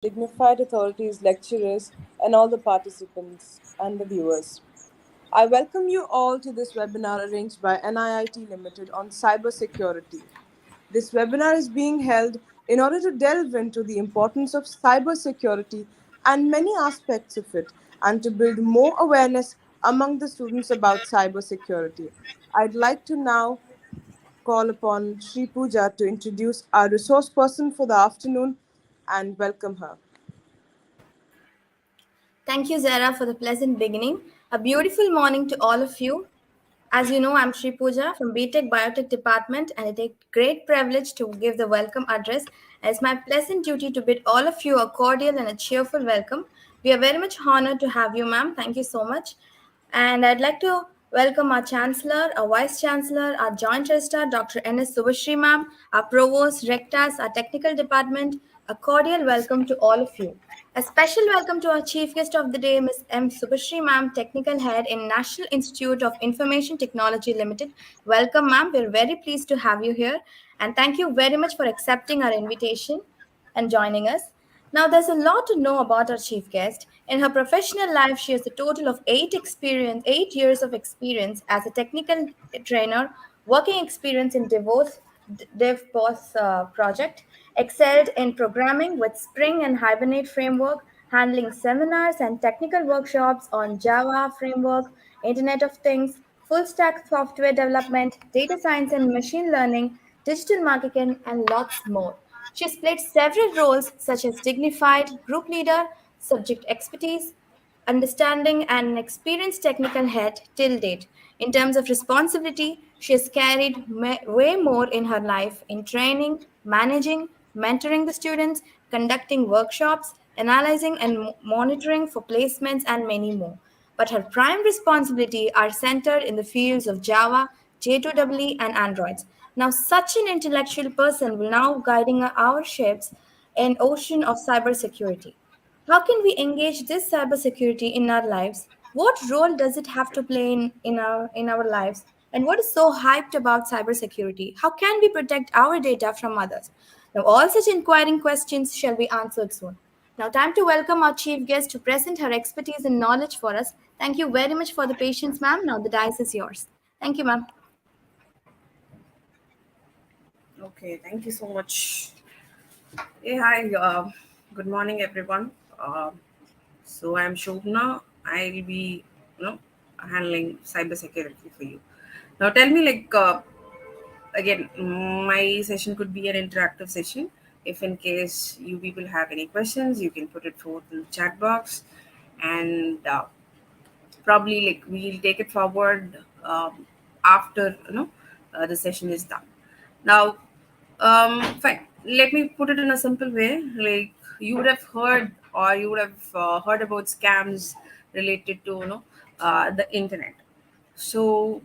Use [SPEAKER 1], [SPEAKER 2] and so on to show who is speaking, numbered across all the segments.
[SPEAKER 1] dignified authorities, lecturers, and all the participants and the viewers. I welcome you all to this webinar arranged by NIIT Limited on cybersecurity. This webinar is being held in order to delve into the importance of cybersecurity and many aspects of it, and to build more awareness among the students about cybersecurity. I'd like to now call upon Sri Pooja to introduce our resource person for the afternoon and welcome her.
[SPEAKER 2] Thank you, Zara, for the pleasant beginning. A beautiful morning to all of you. As you know, I'm Sri Pooja from BTech Biotech Department, and I take great privilege to give the welcome address. It's my pleasant duty to bid all of you a cordial and a cheerful welcome. We are very much honored to have you, ma'am. Thank you so much. And I'd like to welcome our Chancellor, our Vice Chancellor, our Joint Registrar, Dr. N.S. Subhashri ma'am, our Provost, Rectors, our Technical Department. A cordial welcome to all of you. A special welcome to our Chief Guest of the Day, Ms. M. Subhashri ma'am, Technical Head in National Institute of Information Technology Limited. Welcome, ma'am. We're very pleased to have you here. And thank you very much for accepting our invitation and joining us. Now, there's a lot to know about our chief guest. In her professional life, she has a total of 8 years of experience as a technical trainer, working experience in DevBoss project, excelled in programming with Spring and Hibernate framework, handling seminars and technical workshops on Java framework, Internet of Things, full stack software development, data science and machine learning, digital marketing, and lots more. She has played several roles such as dignified group leader, subject expertise, understanding, and an experienced technical head till date. In terms of responsibility, she has carried way more in her life in training, managing, mentoring the students, conducting workshops, analyzing and monitoring for placements, and many more. But her prime responsibility are centered in the fields of Java, J2EE, and Androids. Now, such an intellectual person will now guiding our ships in ocean of cybersecurity. How can we engage this cybersecurity in our lives? What role does it have to play in our lives? And what is so hyped about cybersecurity? How can we protect our data from others? Now, all such inquiring questions shall be answered soon. Now, time to welcome our chief guest to present her expertise and knowledge for us. Thank you very much for the patience, ma'am. Now, the dice is yours. Thank you, ma'am.
[SPEAKER 3] Okay, thank you so much. Hey, hi. Good morning, everyone. So I'm Shobna. I'll be, handling cybersecurity for you. Now, tell me, again, my session could be an interactive session. If in case you people have any questions, you can put it forth in the chat box, and probably we'll take it forward after the session is done. Now, fine. Let me put it in a simple way. Like you would have heard, or you would have heard about scams related to the internet. So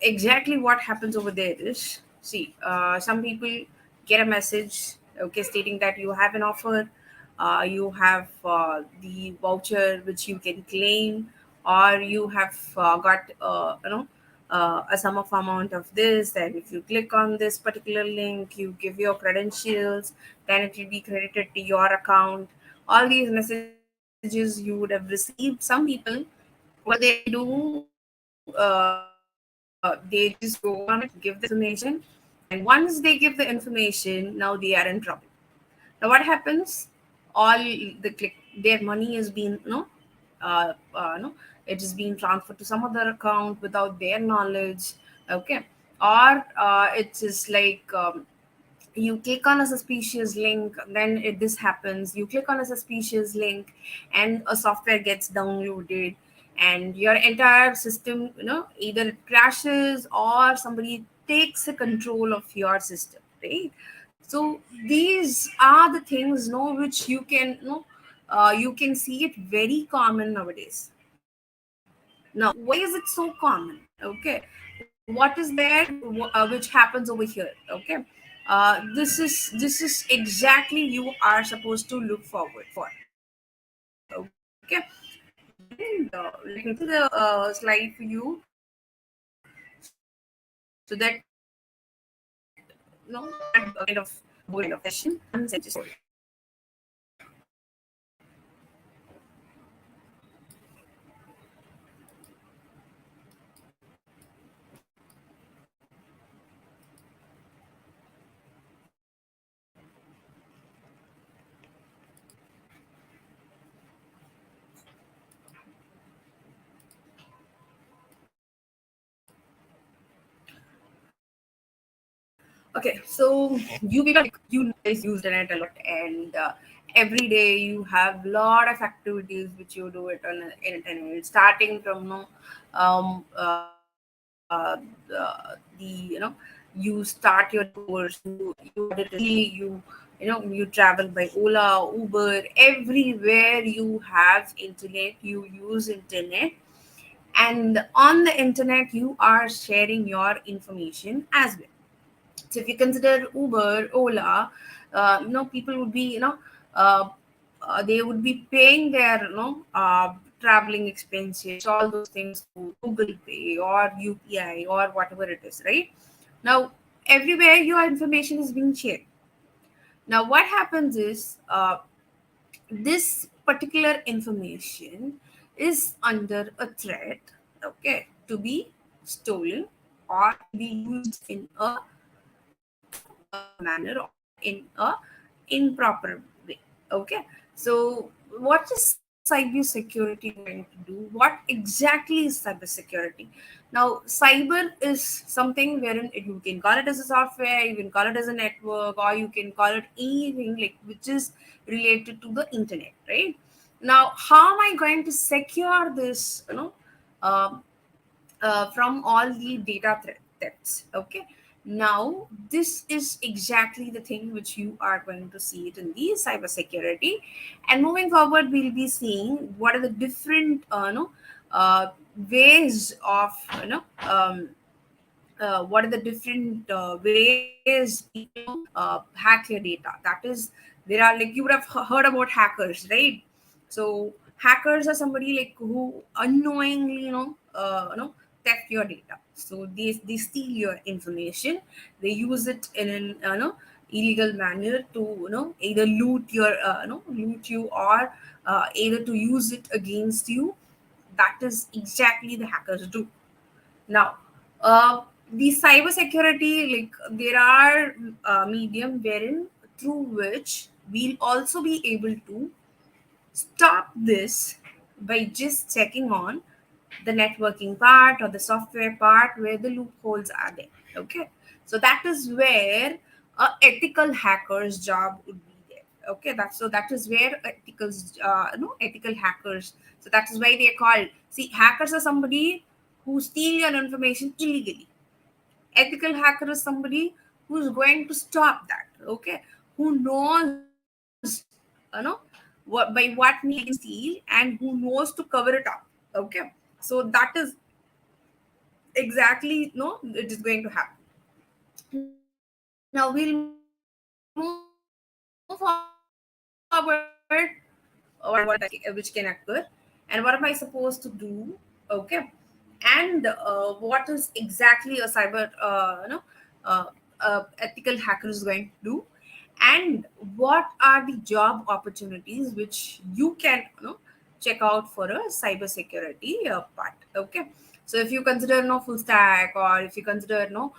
[SPEAKER 3] exactly what happens over there is, see, some people get a message, okay, stating that you have an offer, you have the voucher which you can claim, or you have got a sum of amount of this, and if you click on this particular link, you give your credentials, then it will be credited to your account. All these messages you would have received. Some people, what they do, they just go on it, give the information, and once they give the information, now they are in trouble. Now what happens? All their money is being it is being transferred to some other account without their knowledge. Okay, or it is like you click on a suspicious link, then this happens. You click on a suspicious link and a software gets downloaded, and your entire system, either it crashes or somebody takes a control of your system, right? So these are the things, which you can see it very common nowadays. Now, why is it so common? Okay, what is there which happens over here? Okay, this is exactly you are supposed to look forward for. Okay, and let me put it in the slide for you, so that kind of boring kind of session. Okay, so you people are like, you know, guys use internet a lot, and every day you have lot of activities which you do it on the internet, starting from you know, you start your day hours, you order a taxi, you know, you travel by Ola, Uber, everywhere you have internet, you use internet, and on the internet you are sharing your information as well. So if you consider Uber, Ola, you know, people would be, you know, uh, they would be paying their, you know, traveling expenses, all those things through Google Pay or UPI or whatever it is, right? Now, everywhere your information is being shared. Now, what happens is this particular information is under a threat, okay, to be stolen or to be used in a wrong manner or in a improper way. Okay, so what is cybersecurity going to do? What exactly is cybersecurity? Now, cyber is something wherein you can call it as a software, you can call it as a network, or you can call it anything like which is related to the internet, right? Now, how am I going to secure this, you know, um, from all the data thefts? Okay, now this is exactly the thing which you are going to see it in the cybersecurity, and moving forward we'll be seeing what are the different ways of, you know, what are the different ways people, you know, hack your data. That is, there are, like, you would have heard about hackers, right? So hackers are somebody like who unknowingly, you know, theft your data. So they steal your information, they use it in an, illegal manner to, you know, either loot your, loot you, or either to use it against you. That is exactly the hackers do. Now, the cyber security, like, there are medium wherein through which we'll also be able to stop this by just checking on the networking part or the software part where the loopholes are there. Okay, so that is where a ethical hacker's job would be there. Okay, that's, so that is where ethical hackers. So that is why they are called. See, hackers are somebody who steal your information illegally. Ethical hacker is somebody who's going to stop that. Okay, who knows, by what means they can steal, and who knows to cover it up. Okay, so that is exactly, no, it is going to happen. Now we'll move forward. What are the cyber which can occur, and what am I supposed to do? Okay, and what is exactly a cyber, uh, ethical hacker is going to do, and what are the job opportunities which you can, check out for a cyber security part. Okay, so if you consider no full stack, or if you consider no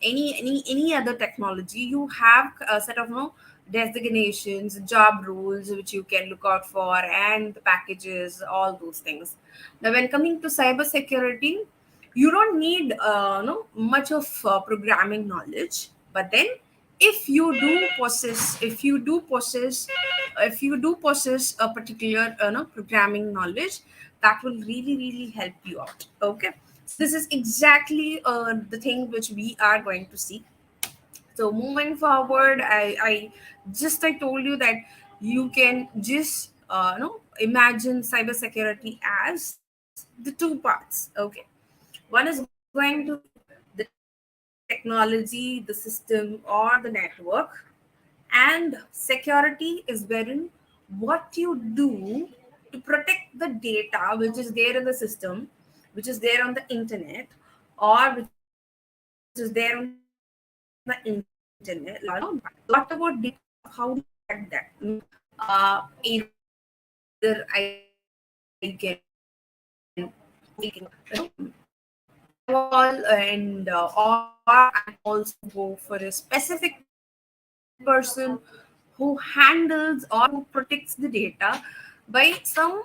[SPEAKER 3] any other technology, you have a set of no designations, job rules which you can look out for, and the packages, all those things. Now, when coming to cyber security, you don't need no much of programming knowledge, but then if you do possess a particular no, programming knowledge, that will really really help you out. Okay, so this is exactly the thing which we are going to see. So moving forward, I told you that you can just imagine cybersecurity as the two parts. Okay, one is going to be the technology, the system, or the network, and security is wherein what you do to protect the data which is there in the system, which is there on the internet, or which is there on the internet. What about data? How do you protect that? Either I can firewall, and or I can also go for a specific person who handles or who protects the data by some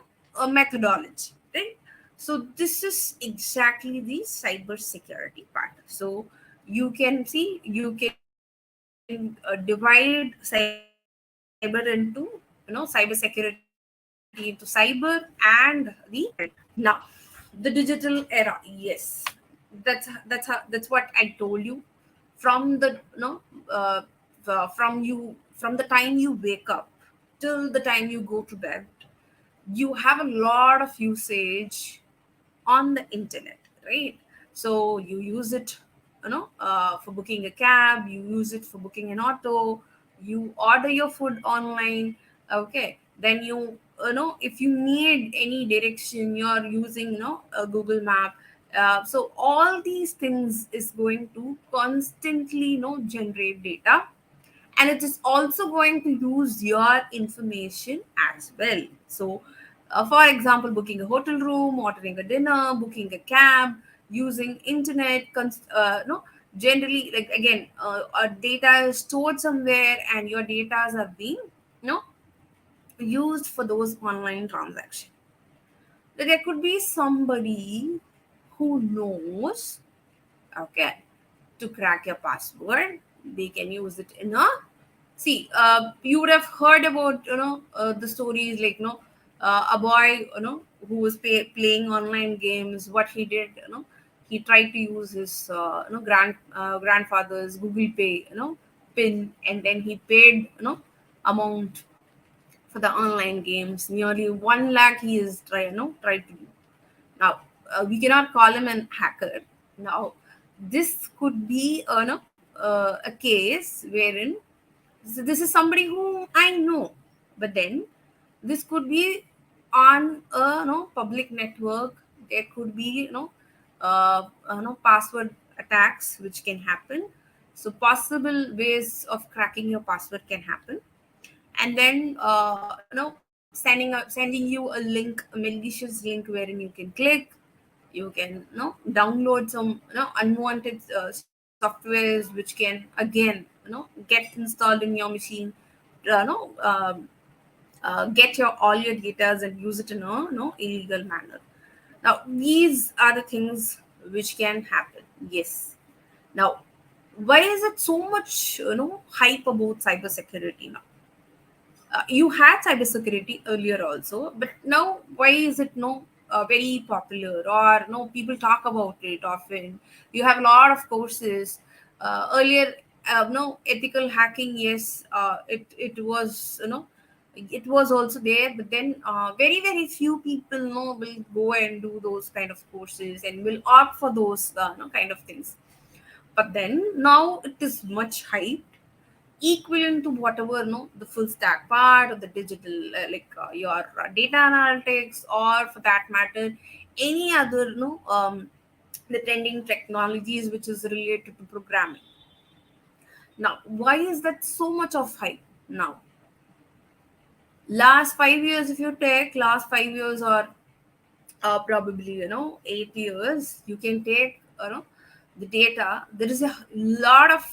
[SPEAKER 3] methodology, right? So this is exactly the cyber security part. So you can see, you can divide cyber into, cyber security into cyber and the internet. Now, the digital era, yes, that's what I told you. From the uh, from the time you wake up till the time you go to bed, you have a lot of usage on the internet, right? So you use it, for booking a cab, you use it for booking an auto, you order your food online. Okay, then if you need any direction, you're using, a Google Map. So all these things is going to constantly, generate data, and it is also going to use your information as well. So for example, booking a hotel room, ordering a dinner, booking a cab, using internet, no, generally, like, again, our data is stored somewhere, and your data are being, you know used for those online transactions. There could be somebody who knows, okay, to crack your password. They can use it in a, see, you would have heard about, the stories, like, a boy, who was playing online games. What he did, he tried to use his, grandfather's Google Pay, pin, and then he paid, amount for the online games. Nearly 1 lakh he is tried to do. Now, we cannot call him an hacker. Now, this could be a case wherein, so this is somebody who I know, but then this could be on a, public network. There could be, password attacks which can happen. So possible ways of cracking your password can happen, and then sending you a link, a malicious link, wherein you can click, you can, download some, unwanted softwares which can again, get installed in your machine, get your all your data and use it in a, illegal manner. Now, these are the things which can happen. Yes. Now, why is it so much, hype about cybersecurity now? You had cybersecurity earlier also, but now why is it no, very popular, or no, people talk about it often? You have a lot of courses. Earlier, no, ethical hacking, yes, it was, it was also there, but then very few people will go and do those kind of courses and will opt for those, kind of things. But then now it is much hyped, equivalent to whatever, the full stack part of the digital, your data analytics, or for that matter, any other, the trending technologies which is related to programming. Now, why is that so much of hype now? Last 5 years, if you take last 5 years, or probably, 8 years, you can take, the data. There is a lot of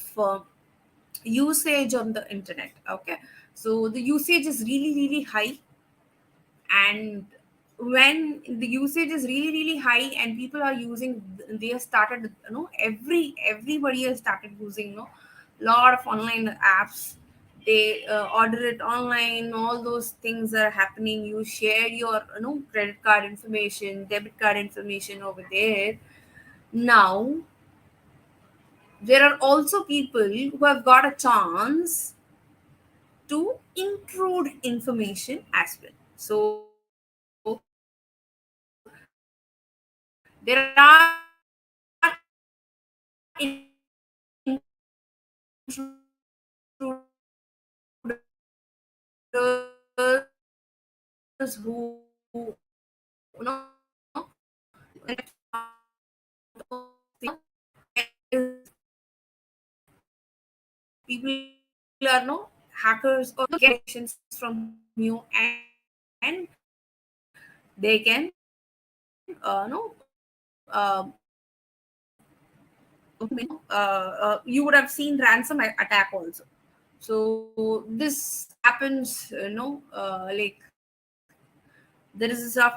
[SPEAKER 3] usage on the internet. Okay, so the usage is really high, and when the usage is really high and people are using, they have started, everybody has started using, lot of online apps. They order it online, all those things are happening. You share your, credit card information, debit card information over there. Now, there are also people who have got a chance to intrude information as well. So there are intruders who, people are no hackers, or get connections from you, and they can you would have seen ransom attack also. So this happens, there is a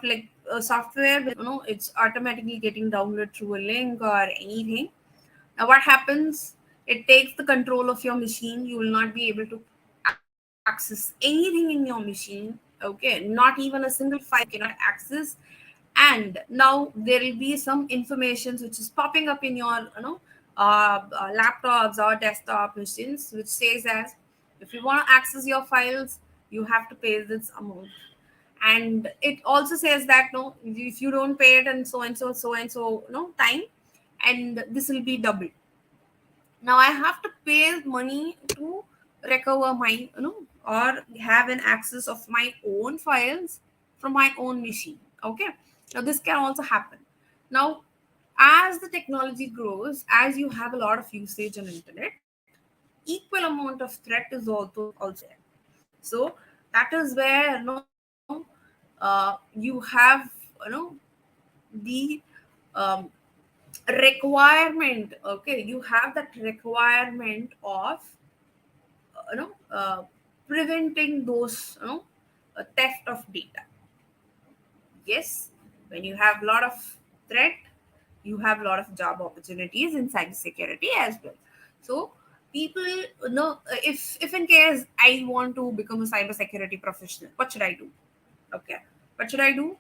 [SPEAKER 3] software which, it's automatically getting downloaded through a link or anything. Now, what happens? It takes the control of your machine. You will not be able to access anything in your machine. Okay, not even a single file you cannot access. And now there will be some information which is popping up in your, laptops or desktop machines, which says as if you want to access your files, you have to pay this amount. And it also says that no, if you don't pay it and so and so no time, and this will be doubled. Now I have to pay money to recover my, or have an access of my own files from my own machine. Okay, now this can also happen. Now, as the technology grows, as you have a lot of usage on internet, equal amount of threat is also there. So that is where, you have, the um, requirement. Okay, you have that requirement of, you know uh, preventing those, theft of data. Yes, when you have a lot of threat, you have a lot of job opportunities in cybersecurity as well. So people, if in case I want to become a cybersecurity professional, what should I do? Okay, what should I do?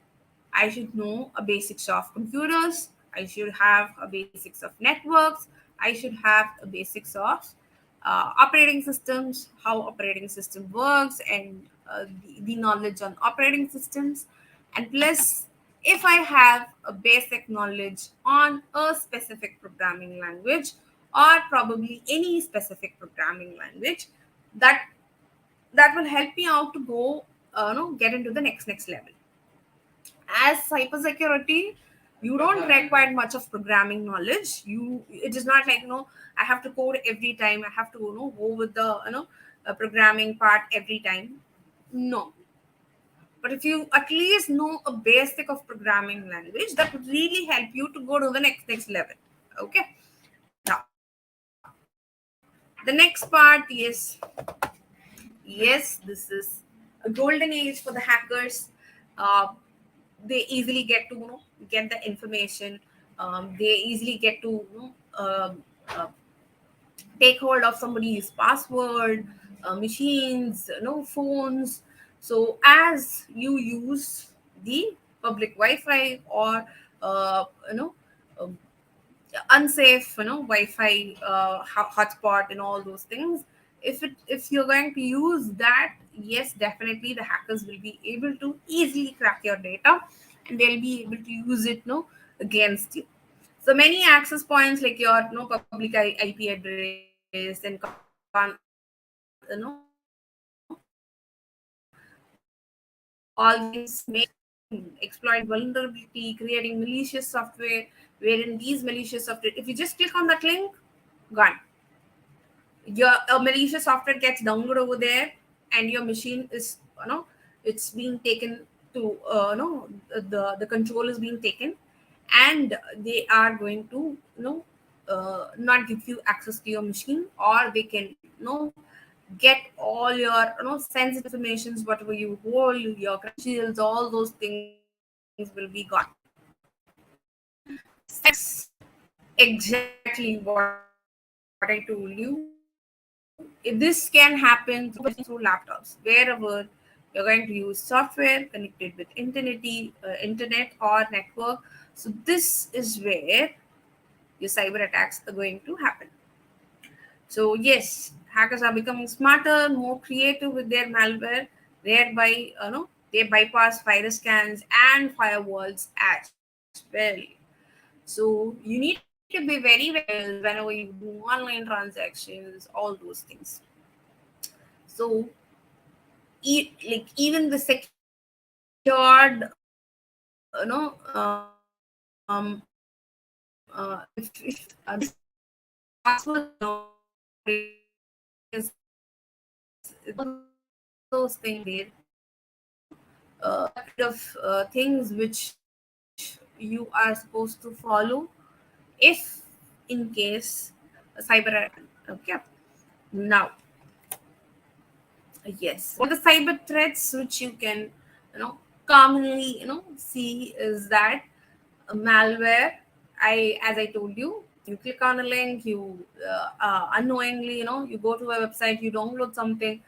[SPEAKER 3] I should know a basics of computers. I should have a basics of networks. I should have a basics of operating systems, how operating system works, and the knowledge on operating systems. And plus, if I have a basic knowledge on a specific programming language, or probably any specific programming language, that that will help me out to go, get into the next level. As cybersecurity, you don't require much of programming knowledge. It is not like, I have to code every time. I have to, go with the, programming part every time. No. But if you at least know a basic of programming language, that would really help you to go to the next level. Okay, now the next part is, yes, this is a golden age for the hackers. uh, they easily get to, get the information. They easily get to, uh, take hold of somebody's password, machines, phones. So as you use the public Wi-Fi, or you know um, unsafe, Wi-Fi, hotspot and all those things, if you're going to use that, yes, definitely the hackers will be able to easily crack your data, and they'll be able to use it, against you. So many access points, like your, public IP address, and all these things may exploit vulnerability, creating malicious software, wherein these malicious software, if you just click on that link, gone. Your malicious software gets downloaded over there, and your machine is, it's being taken to, the control is being taken, and they are going to, not give you access to your machine, or they can, get all your, sensitive informations, whatever you hold, your credentials, all those things will be gone. Yes, exactly what I told you. This can happen through laptops, wherever you're going to use software connected with internet or network. So this is where your cyber attacks are going to happen. So yes, hackers are becoming smarter, more creative with their malware, thereby, they bypass virus scans and firewalls as well. So you need to be very careful whenever you do online transactions, all those things. So like even the secured, if this password nowadays, all those things there, there are kind of things which you are supposed to follow if in case a cyber attack happen. Okay, now, yes, one of the cyber threats which you can, commonly, see is that malware. As I told you, You click on a link, you unknowingly, you go to a website, you download something.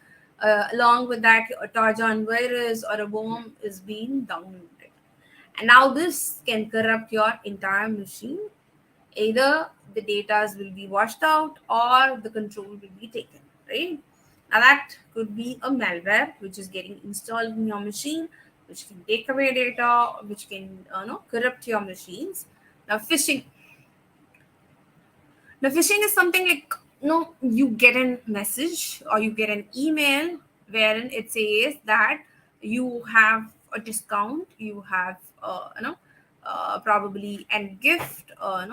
[SPEAKER 3] Along with that, a Trojan virus or a worm is being downloaded, and now this can corrupt your entire machine. Either the data will be washed out or the control will be taken, right? Now that could be a malware which is getting installed in your machine, which can take away data, which can corrupt your machines. Now phishing is something like, you get a message or you get an email wherein it says that you have a discount, you have probably a gift, a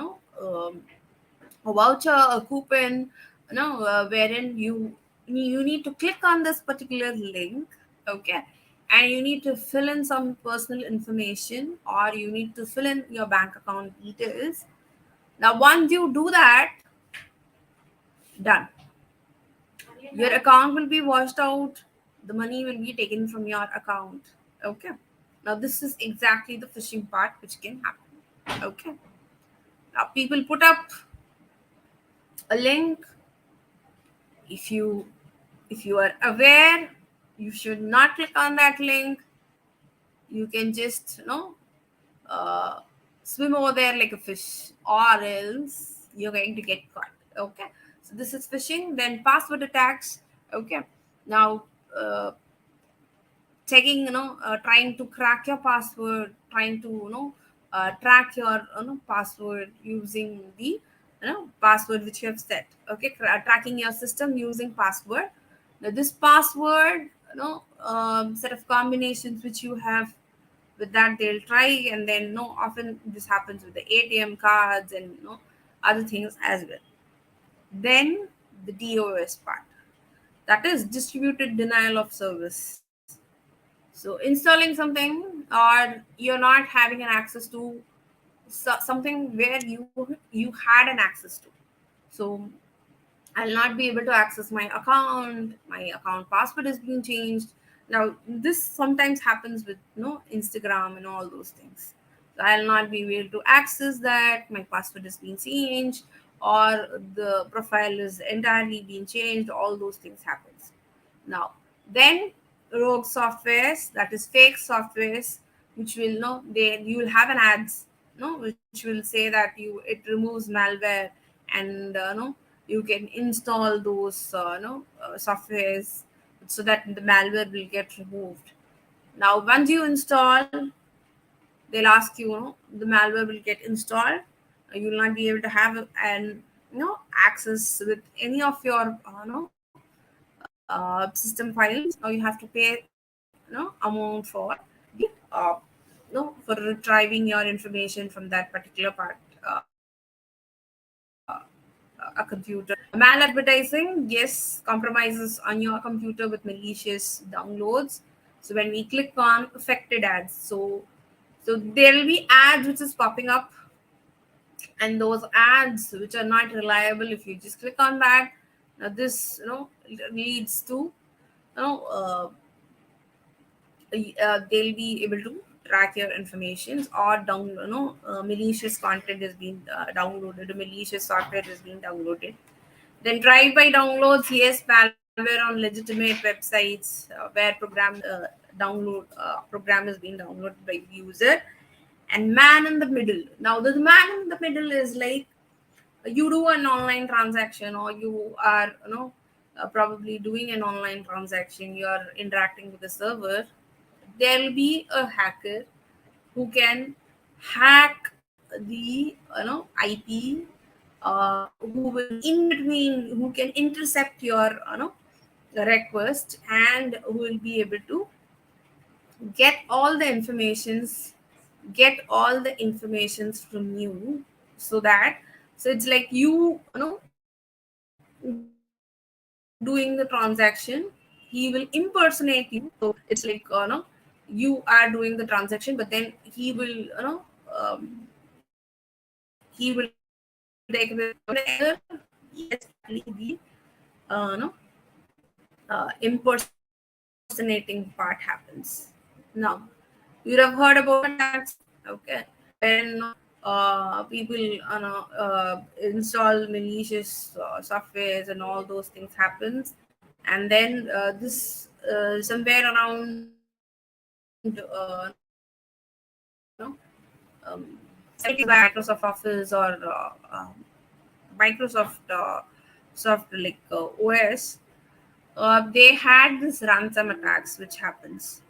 [SPEAKER 3] voucher, a coupon, wherein you need to click on this particular link, okay, and you need to fill in some personal information, or you need to fill in your bank account details. Now, once you do that, done. Your account will be washed out. The money will be taken from your account. Okay. Now, this is exactly the phishing part which can happen. Okay. Now, people put up a link. If you if you are aware, you should not click on that link. You can just uh, swim over there like a fish, or else you're going to get caught. Okay, so this is phishing. Then password attacks. Okay, now checking, trying to crack your password, trying to track your password using the password which you have set. Okay, tracking your system using password. Now this password, set of combinations which you have, with that they'll try, and then often this happens with the ATM cards and other things as well. Then the DOS part, that is distributed denial of service. So installing something, or you're not having an access to something where you had an access to. So I'll not be able to access my account. My account password is being changed. Now, this sometimes happens with Instagram and all those things. So I'll not be able to access that. My password is being changed, or the profile is entirely being changed. All those things happens. Now, then rogue softwares, that is fake softwares, which will know they you will have an ads, which will say that it removes malware, and you can install those softwares so that the malware will get removed. Now, once you install, they'll ask you, the malware will get installed. You will not be able to have an access with any of your system files. Now you have to pay amount for the for retrieving your information from that particular part, a computer. Maladvertising, yes, compromises on your computer with malicious downloads. So when we click on affected ads, so there will be ads which is popping up, and those ads which are not reliable, if you just click on that, now this leads to you know uh, they'll be able to track your information, or malicious content is being downloaded, malicious software is being downloaded. Then drive-by downloads, yes, malware on legitimate websites where program is being downloaded by the user. And man in the middle. Now the man in the middle is like, you do an online transaction, or you are probably doing an online transaction, you are interacting with the server. There will be a hacker who can hack the IP, who will in between, who can intercept your request, and who will be able to get all the informations from you, so that, so it's like doing the transaction, he will impersonate you. So it's like you are doing the transaction, but then he will take away the information. Yes, exactly, the impersonating part happens. Now, you have heard about attacks, okay, wherein people install malicious softwares and all those things happens. And then this somewhere around securities by Microsoft Office or Microsoft soft like OS, they had this ransom attacks which happens.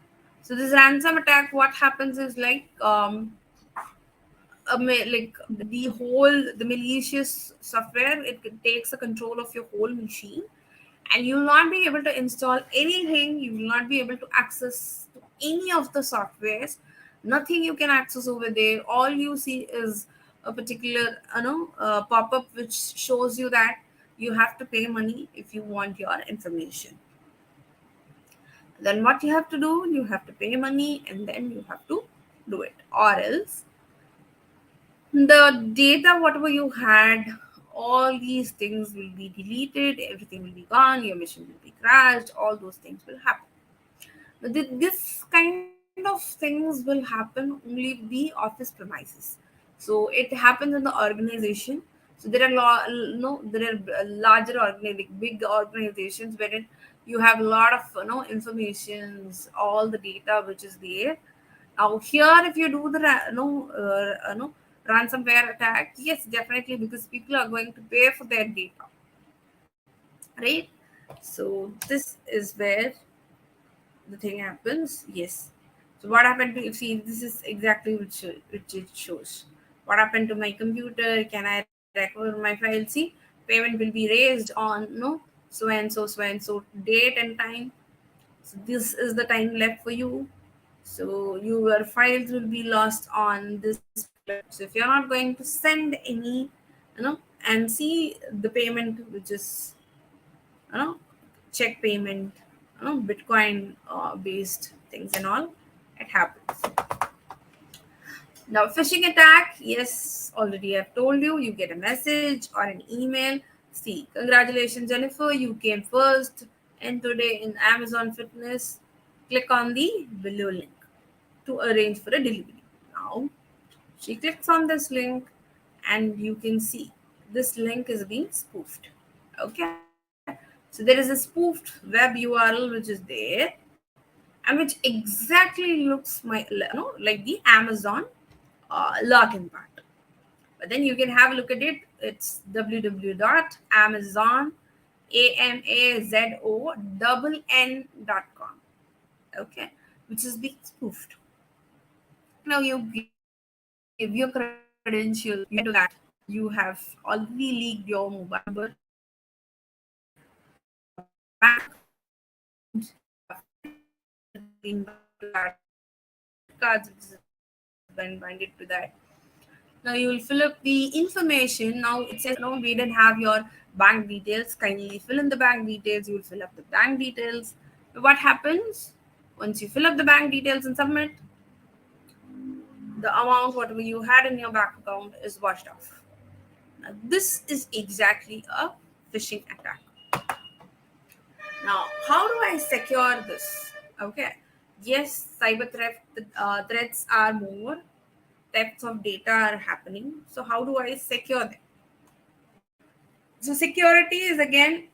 [SPEAKER 3] So this ransom attack, what happens is like like the malicious software, it takes a control of your whole machine, and you will not be able to install anything. You will not be able to access to any of the softwares. Nothing you can access over there. All you see is a particular pop-up which shows you that you have to pay money if you want your information. Then what you have to do, you have to pay money and then you have to do it, or else the data whatever you had, all these things will be deleted, everything will be gone, your machine will be crashed, all those things will happen. But this kind of things will happen only the office premises. So it happens in the organization. So there are no, there are larger like big organizations wherein you have a lot of informations, all the data which is there. Now here, if you do the ransomware attack, yes, definitely, because people are going to pay for their data, right? So this is where the thing happens. Yes. So what happened to, see, this is exactly which it shows. What happened to my computer? Can I recover my file? See, payment will be raised on so and so date and time. So this is the time left for you. So your files will be lost on this particular date. So if you're not going to send any, and see the payment, which is check payment, Bitcoin based things and all, it happens. Now, phishing attack, yes, already I've told you, you get a message or an email. See, congratulations, Jennifer, you came first. And today in Amazon Fitness, click on the below link to arrange for a delivery. Now, she clicks on this link and you can see this link is being spoofed. Okay. So there is a spoofed web URL which is there, and which exactly looks like the Amazon login part. But then you can have a look at it. It's www.amazon.com. Okay, which is being spoofed. Now you give your credentials, you enter that. You have already leaked your mobile number, bank account, you have everything bind it to that. Your credit cards, which is bind it to that. Now you will fill up the information. Now it says, no, we didn't have your bank details. Kindly fill in the bank details. You will fill up the bank details. What happens? Once you fill up the bank details and submit, the amount whatever you had in your bank account is washed off. Now this is exactly a phishing attack. Now, how do I secure this? Okay. Yes, cyber threats are more, thefts of data are happening. So how do I secure them? So security is, again,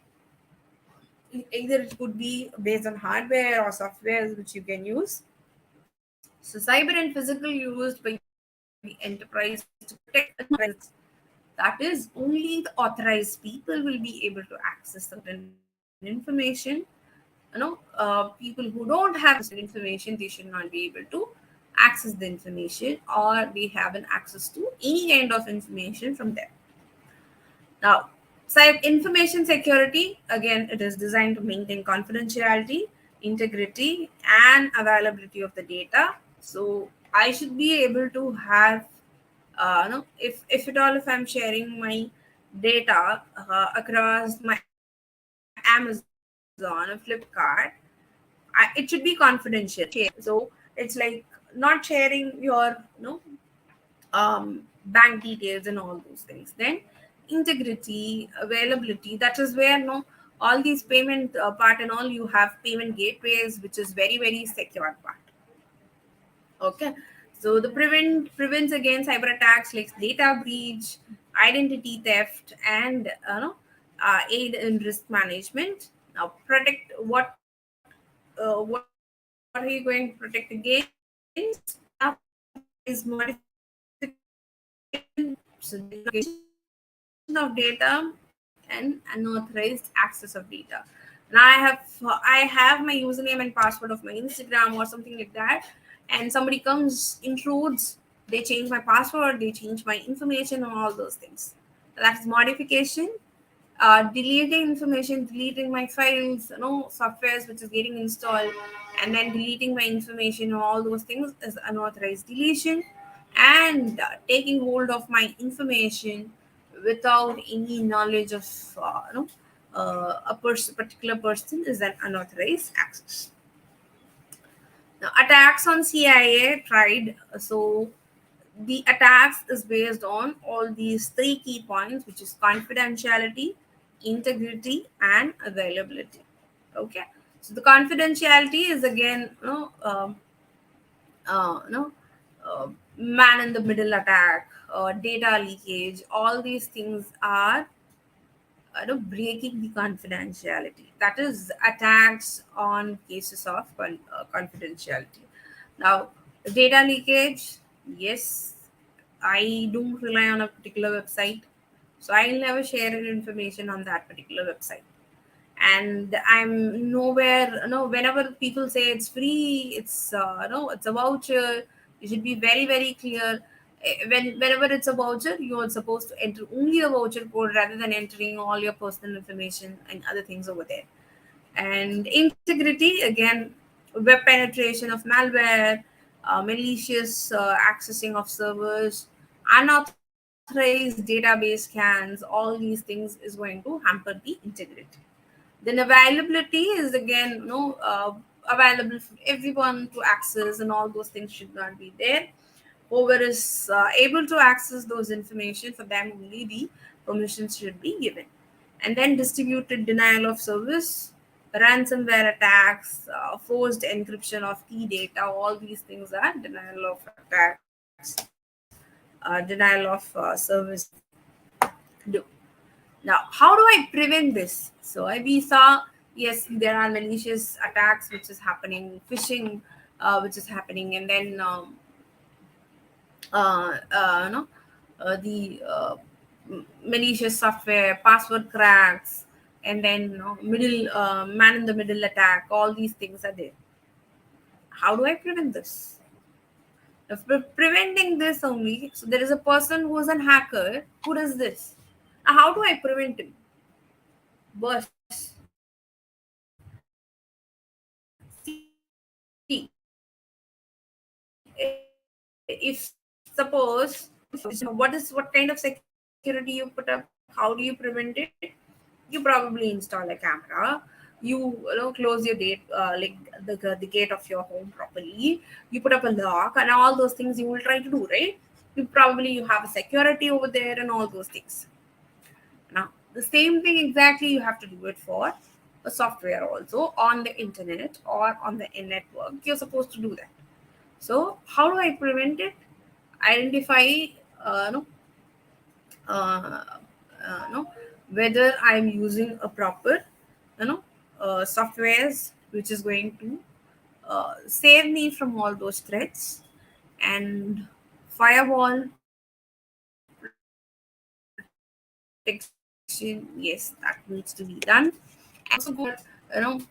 [SPEAKER 3] either it could be based on hardware or software which you can use. So cyber and physical used by the enterprise to protect enterprise. That is, only the authorized people will be able to access certain information. People who don't have information, they should not be able to access the information, or they haven't access to any kind of information from them. Now, information security, again, it is designed to maintain confidentiality, integrity, and availability of the data. So I should be able to have, if at all, if I'm sharing my data across my Amazon or Flipkart, it should be confidential. So it's like not sharing your, bank details and all those things. Then integrity, availability, that is where, all these payment part and all, you have payment gateways, which is very, very secure part. Okay. So the prevents against cyber attacks like data breach, identity theft, and aid in risk management. Now protect what are you going to protect against? Unauthorized modification, so duplication of data and unauthorized access of data. Now I have my username and password of my Instagram or something like that, and somebody comes, intrudes, they change my password, they change my information and all those things. That's modification. Deleting information, deleting my files, softwares which is getting installed, and then deleting my information, all those things is unauthorized deletion. And taking hold of my information without any knowledge of particular person is an unauthorized access. Now, attacks on CIA tried. So the attacks is based on all these three key points, which is confidentiality, integrity, and availability. Okay, so the confidentiality is again, no, man in the middle attack, data leakage. All these things are breaking the confidentiality. That is attacks on cases of confidentiality. Now, data leakage, yes, I don't rely on a particular website, so I'll never share any information on that particular website. And I'm nowhere, whenever people say it's free, it's it's a voucher, you should be very very clear. Whenever it's a voucher, you're supposed to enter only the voucher code rather than entering all your personal information and other things over there. And integrity, again, web penetration of malware, malicious accessing of servers, unauthorized database scans, all these things is going to hamper the integrity. Then availability is again, available for everyone to access, and all those things should not be there. Whoever is able to access those information, for them only the permissions should be given. And then distributed denial of service, ransomware attacks, forced encryption of key data, all these things are denial of attacks, denial of service do. Now, how do I prevent this? So we saw, yes, there are malicious attacks which is happening, phishing which is happening, and then no, the malicious software, password cracks, and then middle man in the middle attack. All these things are there. How do I prevent this? If preventing this only, so there is a person who is an hacker who does this. Now, how do I prevent him? Boss, see, if suppose, what kind of security you put up, how do you prevent it? You probably install a camera, you close your gate, like the gate of your home properly, you put up a lock, and all those things you will try to do, right? You have a security over there and all those things. Now, the same thing exactly you have to do it for a software also on the internet or on the network. You're supposed to do that. So, how do I prevent it? Identify, no, uh, no, whether I'm using a proper, you know, softwares which is going to save me from all those threats. And firewall protection, yes, that needs to be done. And also good,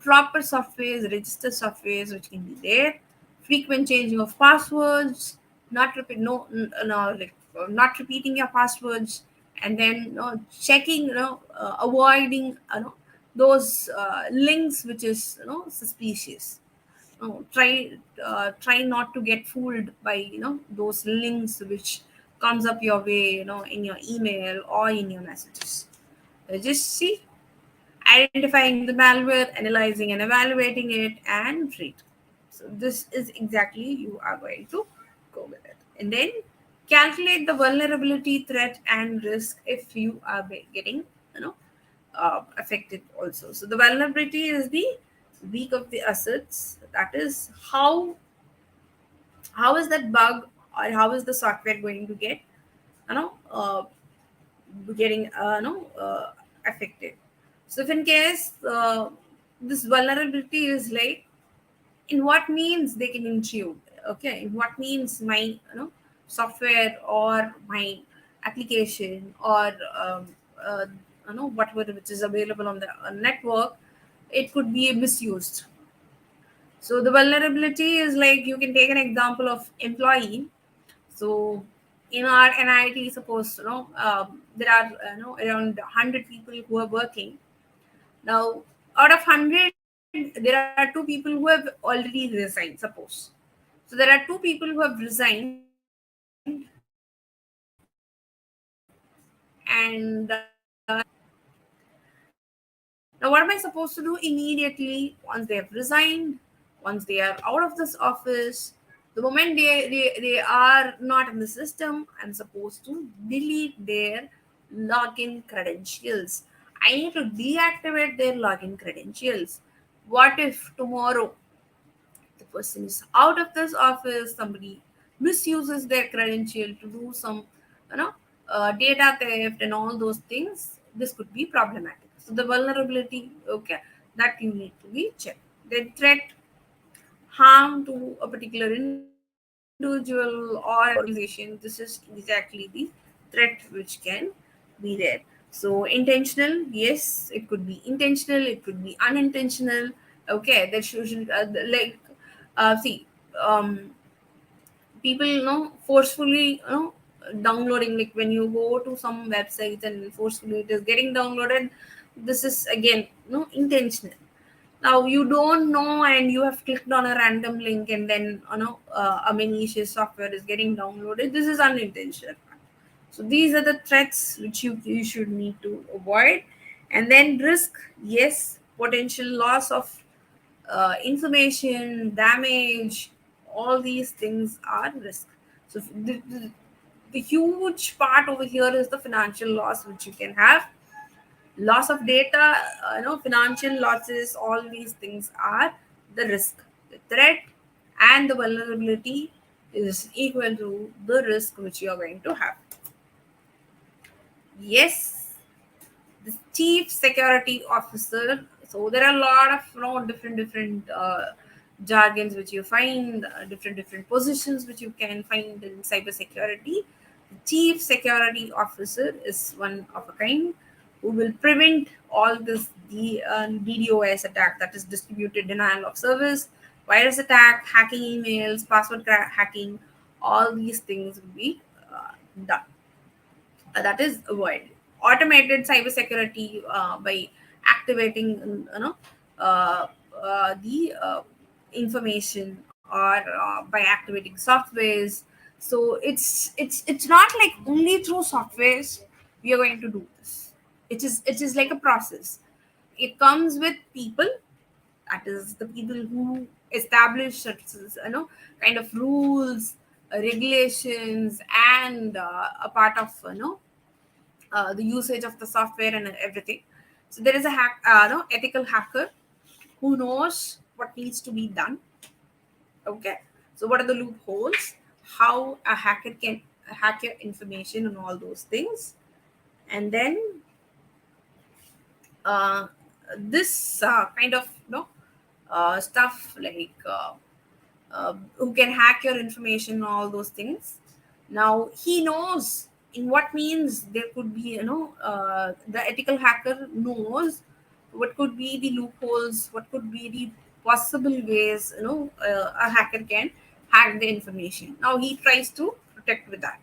[SPEAKER 3] proper softwares, register softwares which can be there, frequent changing of passwords, not repeat, not repeating your passwords, and then checking, avoiding, those links which is suspicious. Try not to get fooled by those links which comes up your way, in your email or in your messages. Just see, identifying the malware, analyzing and evaluating it, and treat. So this is exactly you are going to go with it. And then calculate the vulnerability, threat, and risk if you are getting, affected also. So the vulnerability is the weak of the assets. That is how is that bug or how is the software going to get you know getting affected. So if in case this vulnerability is like, in what means they can intrude, okay, in what means my software or my application or uh, whatever which is available on the network, it could be misused. So the vulnerability is like, you can take an example of employee. So in our NIT, suppose there are around 100 people who are working. Now, out of 100, there are two people who have already resigned, suppose. So there are two people who have resigned, and now what am I supposed to do immediately once they have resigned, once they are out of this office? The moment they are not in the system, I'm supposed to delete their login credentials. I need to deactivate their login credentials. What if tomorrow the person is out of this office, somebody misuses their credential to do some you know data theft and all those things? This could be problematic. So the vulnerability, okay, that you need to be checked. The threat, harm to a particular individual or organization, this is exactly the threat which can be there. So intentional, yes, it could be intentional, it could be unintentional. Okay, that should like see, people forcefully downloading, like when you go to some websites and forcefully it is getting downloaded, this is again intentional. Now you don't know and you have clicked on a random link, and then a malicious software is getting downloaded. This is unintentional. So these are the threats which you should need to avoid. And then risk, yes, potential loss of information, damage, all these things are risk. So the huge part over here is the financial loss which you can have, loss of data, financial losses. All these things are the risk. The threat and the vulnerability is equal to the risk which you are going to have. Yes, the chief security officer. So there are a lot of different jargons which you find, different positions which you can find in cybersecurity. The chief security officer is one of a kind who will prevent all this DDoS attack, that is distributed denial of service, virus attack, hacking emails, password hacking. All these things will be done. That is avoid automated cybersecurity by activating uh, the information, or by activating softwares. So it's not like only through softwares we are going to do this. It is like a process. It comes with people, that is the people who establish such kind of rules, regulations, and a part of the usage of the software and everything. So there is a no, ethical hacker who knows what needs to be done. Okay, so what are the loopholes? How a hacker can hack your information and all those things. And then uh, this kind of stuff like who can hack your information and all those things. Now he knows in what means there could be the ethical hacker knows what could be the loopholes, what could be the possible ways a hacker can hack the information. Now he tries to protect with that.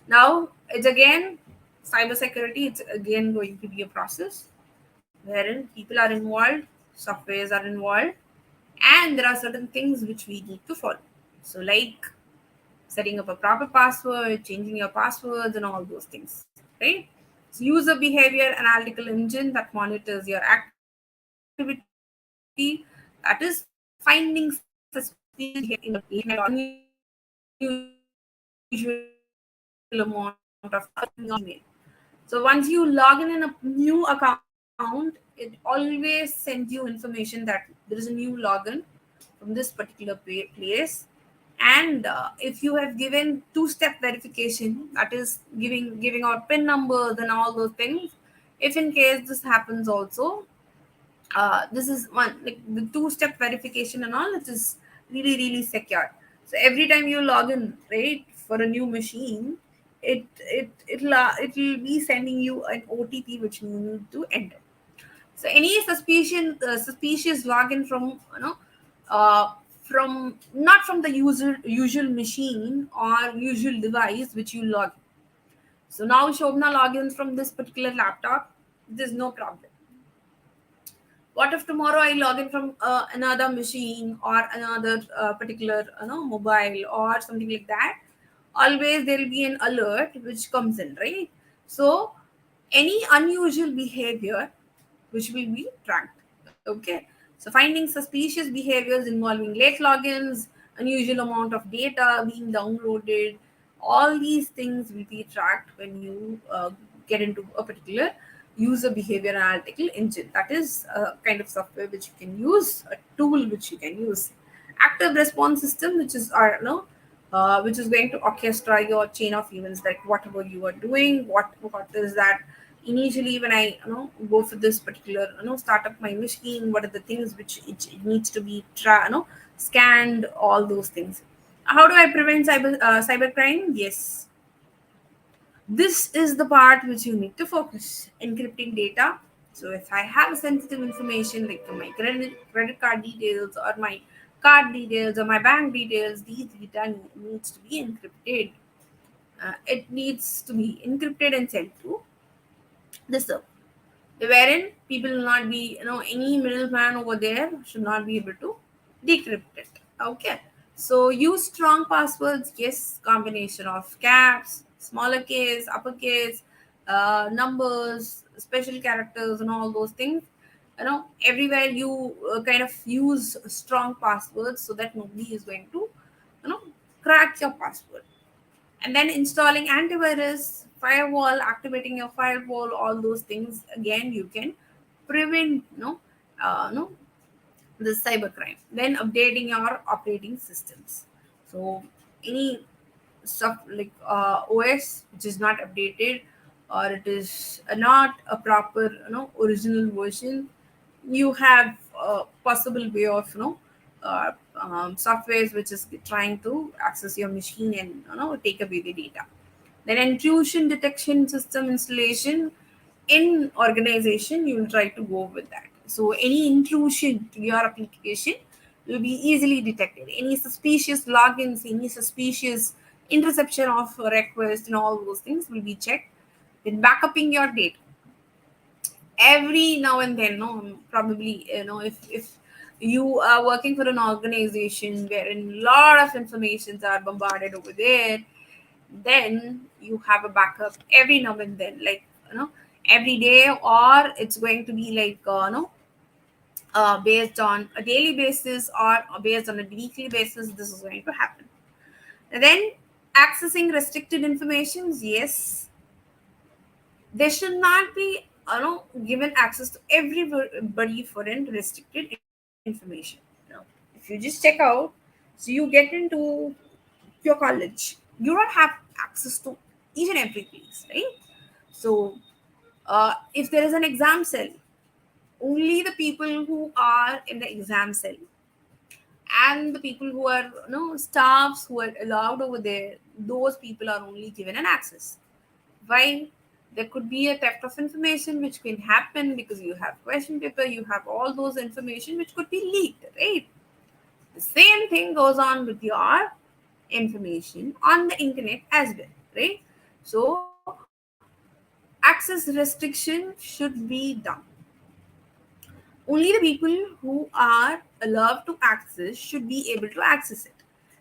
[SPEAKER 3] Now it's again cybersecurity, it's again going to be a process wherein people are involved, softwares are involved, and there are certain things which we need to follow. So, like setting up a proper password, changing your passwords, and all those things, right? So, user behavior analytical engine that monitors your activity, that is finding suspicious behavior in your email, unusual amount of email. So once you log in a new account, it always sends you information that there is a new login from this particular place. And if you have given two-step verification, that is giving out pin numbers and all those things, if in case this happens also, this is one, like the two-step verification and all, it is really secure. So every time you log in, right, for a new machine, it'll be sending you an OTP which you need to enter. So any suspicious login from, uh, from not from the usual machine or usual device which you log in. So now Shobna logins from this particular laptop, there's no problem. What if tomorrow I log in from another machine or another particular mobile or something like that? Always there will be an alert which comes in, right? So any unusual behavior which will be tracked. Okay. So finding suspicious behaviors involving late logins, unusual amount of data being downloaded, all these things will be tracked when you get into a particular user behavior analytical engine. That is a kind of software which you can use, a tool which you can use. Active response system, which is which is going to orchestrate your chain of events, like whatever you are doing, what is that initially when I go for this particular start up my machine, what are the things which it needs to be scanned, all those things. How do I prevent cybercrime? Yes, this is the part which you need to focus. Encrypting data. So if I have sensitive information like my credit card details or my card details or my bank details, these data needs to be encrypted. It needs to be encrypted and sent to the server, wherein people will not be, any middleman over there should not be able to decrypt it. Okay. So use strong passwords. Yes, combination of caps, smaller case, uppercase, numbers, special characters, and all those things. Everywhere you kind of use strong passwords so that nobody is going to, you know, crack your password. And then installing antivirus, firewall, activating your firewall, all those things. Again, you can prevent no the cybercrime. Then updating your operating systems. So any stuff like OS which is not updated, or it is not a proper original version, you have a possible way of softwares which is trying to access your machine and take away the data. Then intrusion detection system installation in organization, you will try to go with that. So any intrusion to your application will be easily detected. Any suspicious logins, any suspicious interception of requests and all those things will be checked. Then backupping your data every now and then. No, probably if you are working for an organization wherein a lot of informations are bombarded over there, then you have a backup every now and then, like every day, or it's going to be like based on a daily basis or based on a weekly basis. This is going to happen. And then accessing restricted informations. Yes, there should not be given access to everybody for an restricted information. If you just check out, so you get into your college, you don't have access to each and every place, right? So if there is an exam cell, only the people who are in the exam cell and the people who are staffs who are allowed over there, those people are only given an access. Why? There could be a theft of information which can happen because you have question paper, you have all those information which could be leaked, right? The same thing goes on with your information on the internet as well, right? So access restriction should be done. Only the people who are allowed to access should be able to access it.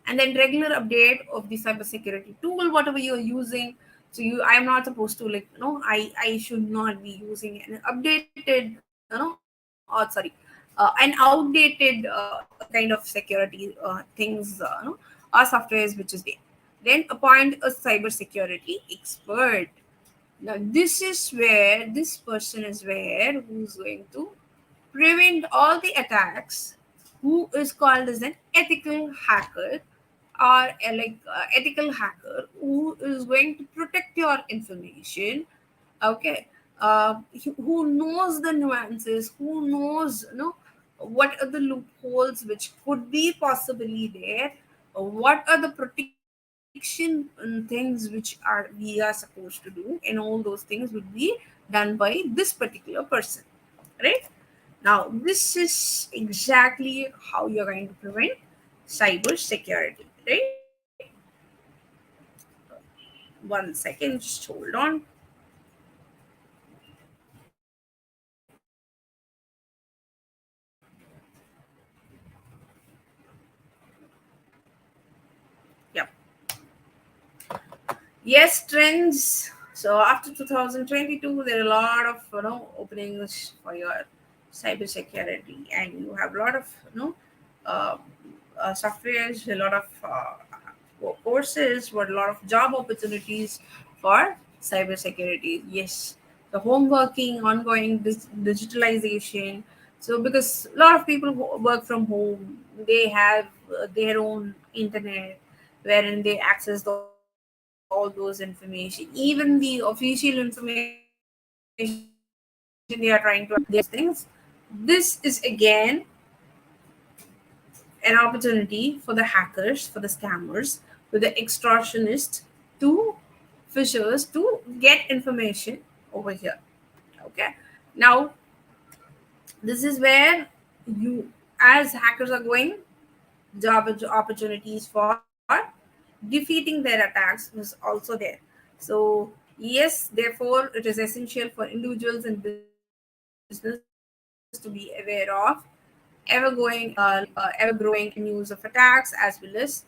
[SPEAKER 3] And then regular update of the cybersecurity tool, whatever you're using. So I am not supposed to, like, I should not be using an updated an outdated kind of security things, or softwares which is there. Then appoint a cybersecurity expert. Now this is where this person is where who's going to prevent all the attacks, who is called as an ethical hacker are a ethical hacker who is going to protect your information. Okay. Who knows the nuances, who knows, what are the loopholes which could be possibly there, what are the protection things which are we are supposed to do, and all those things would be done by this particular person, right? Now this is exactly how you're going to prevent cyber security, right? One second, just hold on. Yep. Yes, trends. So after 2022, there are a lot of openings for your cybersecurity, and you have a lot of uh, softwares, a lot of courses, what a lot of job opportunities for cybersecurity. Yes, the home working, ongoing digitalization. So because a lot of people who work from home, they have their own internet wherein they access all those information, even the official information they are trying to access those things. This is again an opportunity for the hackers, for the scammers, for the extortionists to fishers to get information over here. Okay. Now this is where you, as hackers are going, job opportunities for defeating their attacks was also there. So yes, therefore it is essential for individuals and business to be aware of ever growing news of attacks, as well as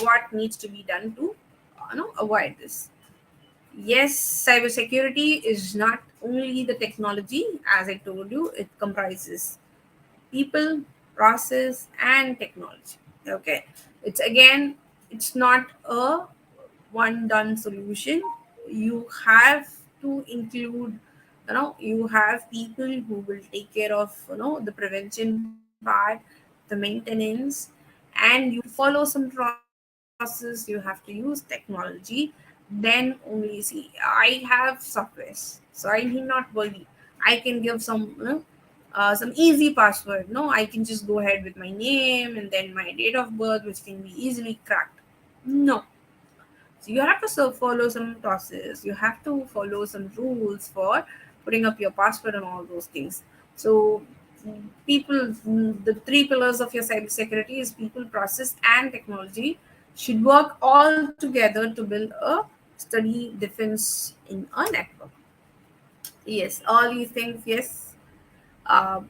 [SPEAKER 3] what needs to be done to avoid this. Yes, cybersecurity is not only the technology, as I told you, it comprises people, process, and technology. Okay, it's again, it's not a one done solution. You have to include, you have people who will take care of the prevention part, the maintenance, and you have to follow some process. You have to use technology. Then only see. I have softwares, so I need not worry. I can give some easy password. No, I can just go ahead with my name and then my date of birth, which can be easily cracked. No. So you have to follow some process. You have to follow some rules for putting up your password and all those things. So the three pillars of your cybersecurity is people, process, and technology should work all together to build a steady defense in a network. Yes, all these things. Yes, uh,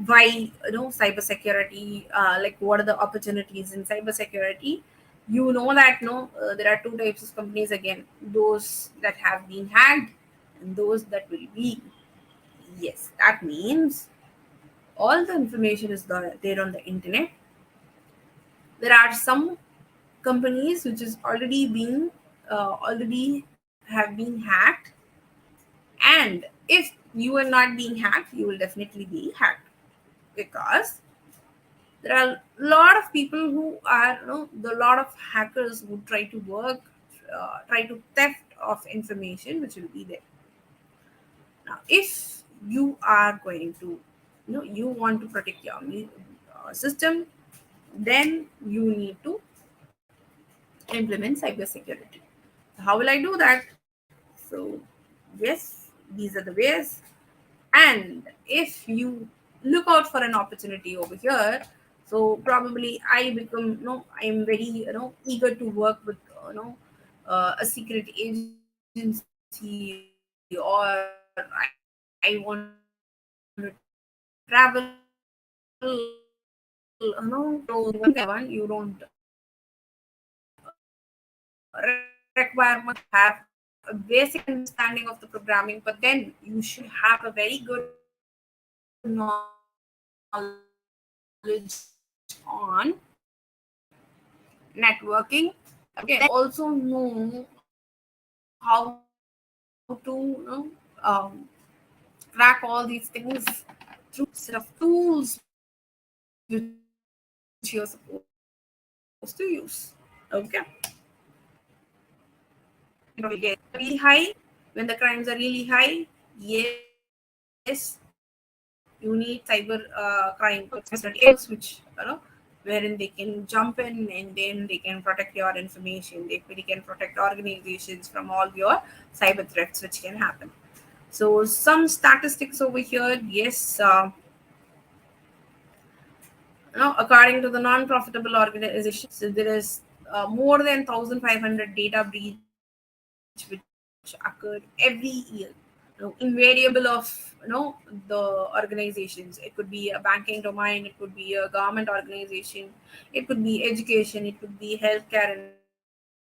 [SPEAKER 3] why cybersecurity, like what are the opportunities in cybersecurity. You know that there are two types of companies again, those that have been hacked and those that will be. Yes, that means all the information is there on the internet. There are some companies which is already have been hacked, and if you are not being hacked, you will definitely be hacked, because there are a lot of people who are the lot of hackers who try to try to theft of information which will be there. Now if you are going to you want to protect your system, then you need to implement cybersecurity. How will I do that? So yes, these are the ways. And if you look out for an opportunity over here, so probably I become I'm very eager to work with a secret agency, or I want to travel to you don't require much. Have a basic understanding of the programming, but then you should have a very good knowledge on networking. Okay, also know how to track all these things through set of tools which you're supposed to use. Okay. Okay. Really high, when the crimes are really high, yes, you need cyber crime experts, which wherein they can jump in and then they can protect your information. They can protect organizations from all your cyber threats which can happen. So some statistics over here, yes. According to the non-profitable organizations, there is more than 1,500 data breach which occurred every year. Invariable of the organizations. It could be a banking domain, it could be a government organization, it could be education, it could be healthcare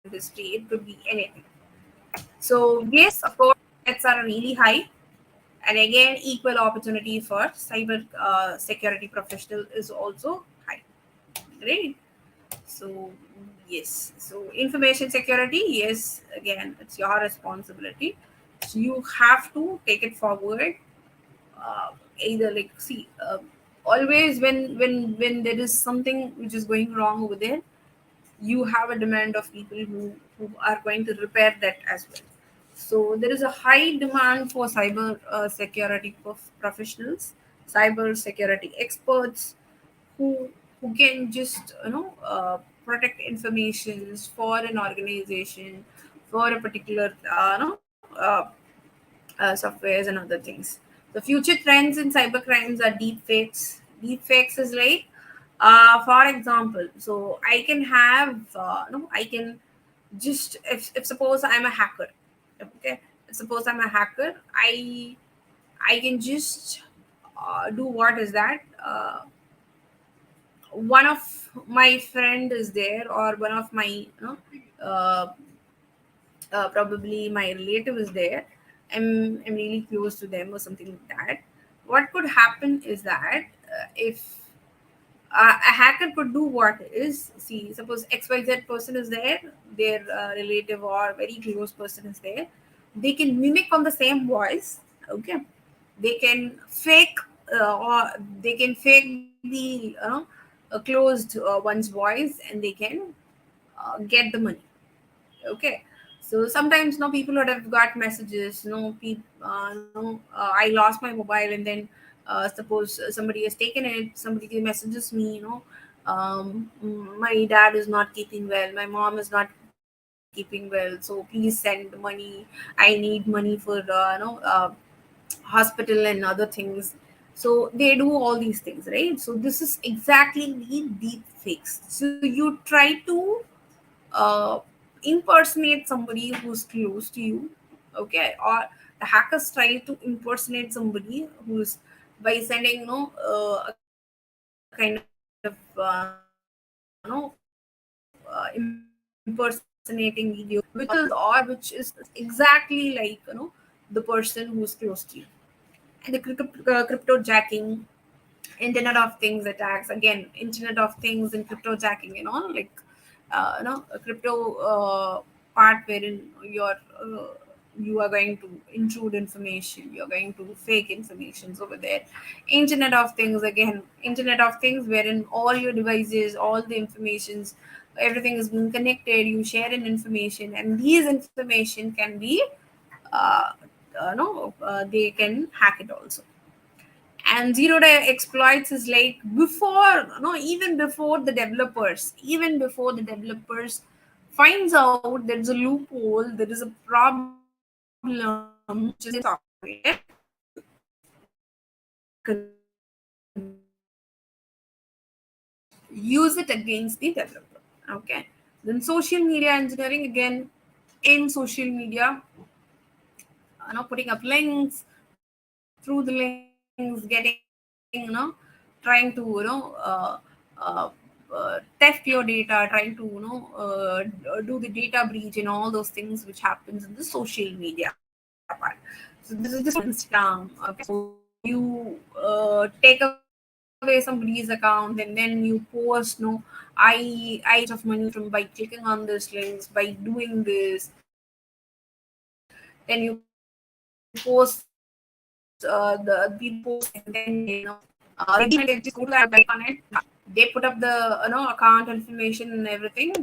[SPEAKER 3] industry, it could be anything. So yes, of course, threats are really high, and again equal opportunity for cyber security professional is also high, right? So yes, so information security, yes, again it's your responsibility. So you have to take it forward. Either like see, always when there is something which is going wrong over there, you have a demand of people who are going to repair that as well. So there is a high demand for cyber security professionals, cyber security experts, who who can just protect informations for an organization, for a particular softwares and other things. The future trends in cyber crimes are deep fakes. Deep fakes is like, for example, so I can have, no, I can just, if suppose I'm a hacker, okay, if suppose I'm a hacker, I can just do what is that? One of my friend is there, or one of my, uh, probably my relative is there. I'm really close to them or something like that. What could happen is that if a hacker could do what is, see, suppose XYZ person is there, their relative or very close person is there, they can mimic on the same voice. Okay, they can fake, or they can fake the closed one's voice, and they can get the money. Okay, so sometimes no people would have got messages, I lost my mobile, and then suppose somebody has taken it, somebody messages me, my dad is not keeping well, my mom is not keeping well, so please send money, I need money for hospital and other things. So they do all these things, right? So this is exactly the deep fakes. So you try to uh, impersonate somebody who's close to you. Okay, or the hackers try to impersonate somebody who's, by sending a kind of impersonating video, which is exactly like the person who's close to you. And the crypto jacking, internet of things attacks, again internet of things and crypto jacking, like a crypto part wherein you are going to intrude information, you're going to fake informations over there. Internet of things, again internet of things wherein all your devices, all the informations, everything is being connected, you share an information, and these information can be uh, no they can hack it also. And zero day exploits is like before, no, even before the developers finds out there's a loophole, there is a problem which is in the software, use it against the developer. Okay, then social media engineering, again in social media, putting up links through the links, trying to theft your data, trying to do the data breach and all those things which happens in the social media part. So this is just Instagram. Okay, so you take away somebody's account, and then you post, no, I got so much of money from by clicking on these links, by doing this. Then you post the people post, and then they just go to that, click on it, they put up the account information and everything,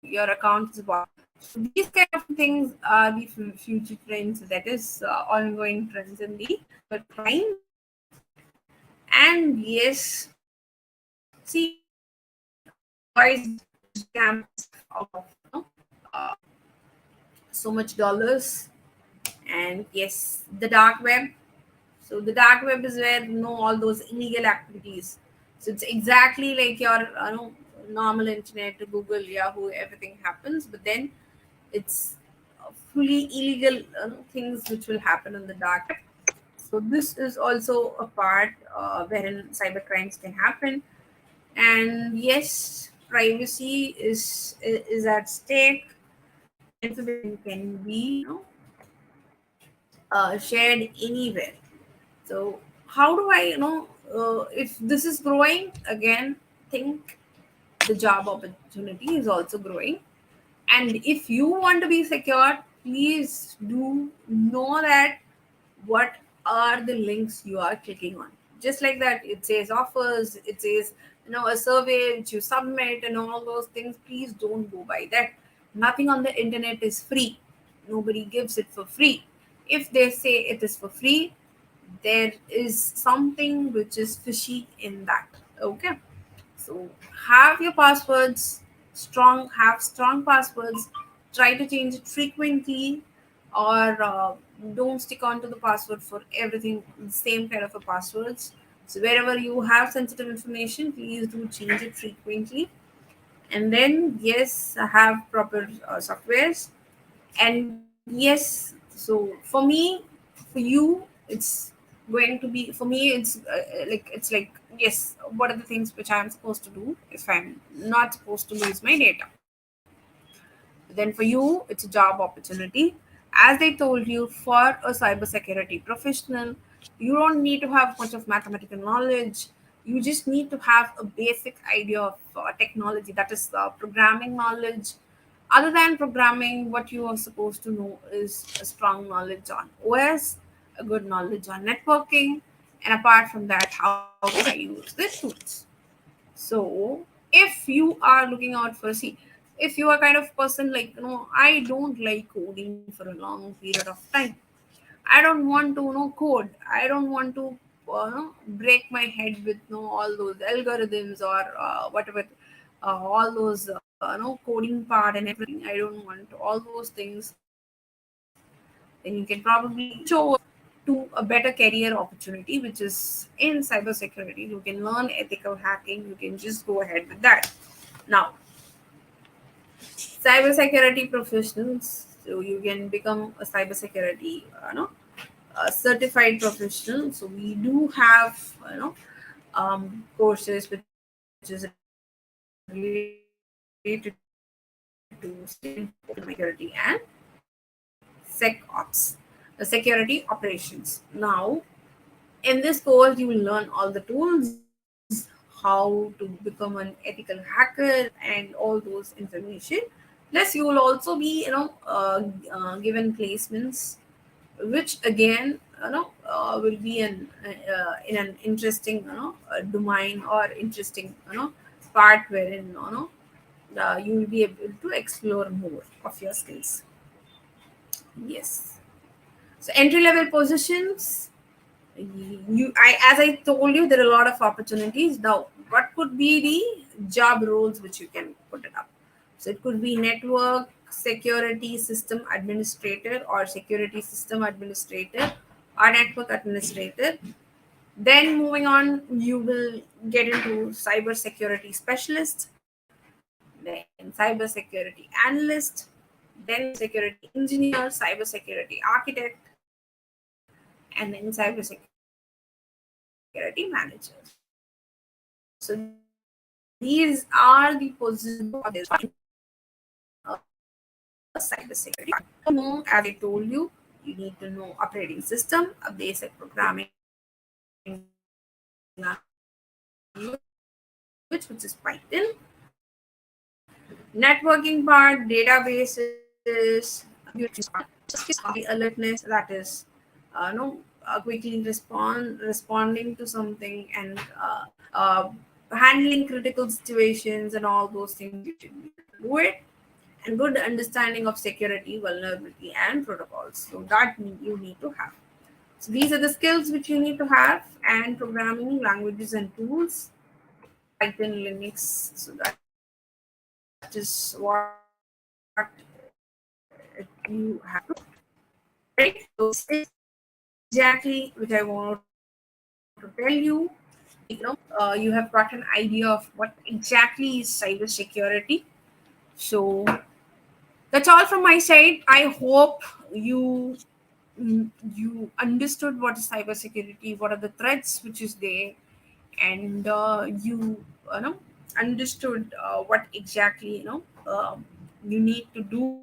[SPEAKER 3] your account is bought. So these kind of things are the future trends, that is ongoing trends in the cybercrime. And yes, see, boys scams of uh, so much dollars. And yes, the dark web. So the dark web is where all those illegal activities. So it's exactly like your normal internet, Google, Yahoo, everything happens, but then it's fully illegal things which will happen on the dark web. So this is also a part wherein cyber crimes can happen. And yes, privacy is at stake. Information can be shared anywhere. So how do I if this is growing again? Think the job opportunity is also growing. And if you want to be secure, please do know that what are the links you are clicking on. Just like that, it says offers, it says a survey which you submit and all those things. Please don't go by that. Nothing on the internet is free. Nobody gives it for free. If they say it is for free, there is something which is fishy in that. Okay, so have your passwords strong, have strong passwords. Try to change it frequently, or don't stick on to the password for everything, the same kind of a passwords. So wherever you have sensitive information, please do change it frequently. And then yes, have proper softwares. And yes, so for me, for you, it's going to be, for me it's like, it's like, yes, what are the things which I'm supposed to do if I'm not supposed to lose my data? Then for you, it's a job opportunity. As I told you, for a cybersecurity professional, you don't need to have much of mathematical knowledge. You just need to have a basic idea of technology, that is programming knowledge. Other than programming, what you are supposed to know is a strong knowledge on OS, a good knowledge on networking, and apart from that, how to use the tools. So if you are looking out for, see, if you are kind of person like, I don't like coding for a long period of time. I don't want to code. I don't want to break my head with all those algorithms or whatever, all those coding part and everything. I don't want all those things. Then you can probably switch over to a better career opportunity, which is in cybersecurity. You can learn ethical hacking. You can just go ahead with that. Now, cybersecurity professionals. So you can become a cybersecurity, a certified professional. So we do have, courses which is related to security and SecOps, the security operations. Now, in this course, you will learn all the tools, how to become an ethical hacker, and all those information. Plus, you will also be, given placements, which again, will be in an interesting, domain or interesting, part wherein, you will be able to explore more of your skills. Yes. So entry level positions, as I told you, there are a lot of opportunities. Now, what could be the job roles which you can put it up? So it could be network security system administrator, or security system administrator, or network administrator. Then moving on, you will get into cyber security specialist, then cyber security analyst, then cyber security engineer, cyber security architect, and then cyber security manager. So these are the positions which are there in cybersecurity. Know, as I told you, you need to know operating system, a basic programming language, which is Python, networking part, databases, alertness, that is, quickly responding to something, and handling critical situations and all those things. You should be able to do it. and good understanding of security, vulnerability, and protocols. So that you need to have. So these are the skills which you need to have, and programming languages and tools, Python, Linux. So that is what you have to, right? So this is exactly which I want to tell you. You have got an idea of what exactly is cybersecurity. So that's all from my side. I hope you you understood what is cybersecurity, what are the threats which is there, and you know understood what exactly you need to do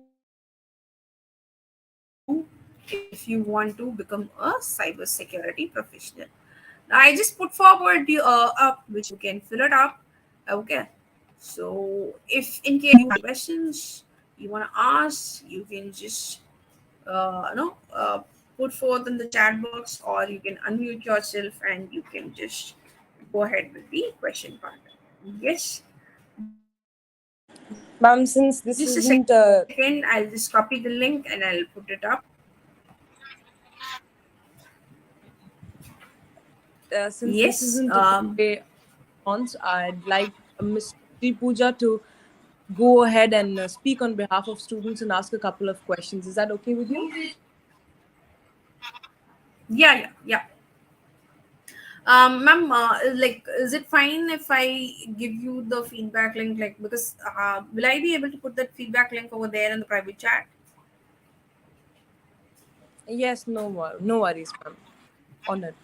[SPEAKER 3] if you want to become a cybersecurity professional. Now, I just put forward you up which you can fill it up. Okay. So if in case you have any questions you want to ask, you can just put forth in the chat box, or you can unmute yourself and you can just go ahead with the question part. Yes.
[SPEAKER 1] Ma'am,
[SPEAKER 3] Just a
[SPEAKER 1] since this
[SPEAKER 3] second, I'll
[SPEAKER 1] isn't
[SPEAKER 3] just copy the link and I'll put it up.
[SPEAKER 1] since this
[SPEAKER 3] Yes.
[SPEAKER 1] isn't a two-way response, I'd like Ms. Sri Pooja to go ahead and speak on behalf of students and ask a couple of questions. Is that okay with you?
[SPEAKER 3] Yeah. Ma'am, like, is it fine if I give you the feedback link? Like, because will I be able to put that feedback link over there in the private chat?
[SPEAKER 1] Yes, no worries, ma'am. Honored.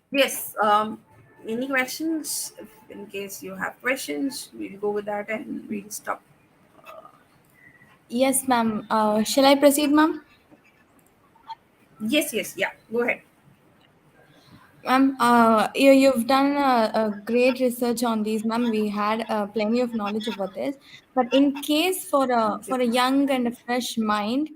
[SPEAKER 3] Yes. Any questions? If in case you have questions, we'll go with that and we'll stop.
[SPEAKER 2] Yes, ma'am. Shall I proceed, ma'am?
[SPEAKER 3] Yes. Yeah. Go ahead.
[SPEAKER 2] Ma'am, you've done a great research on these, ma'am. We had plenty of knowledge about this. But in case for a young and a fresh mind,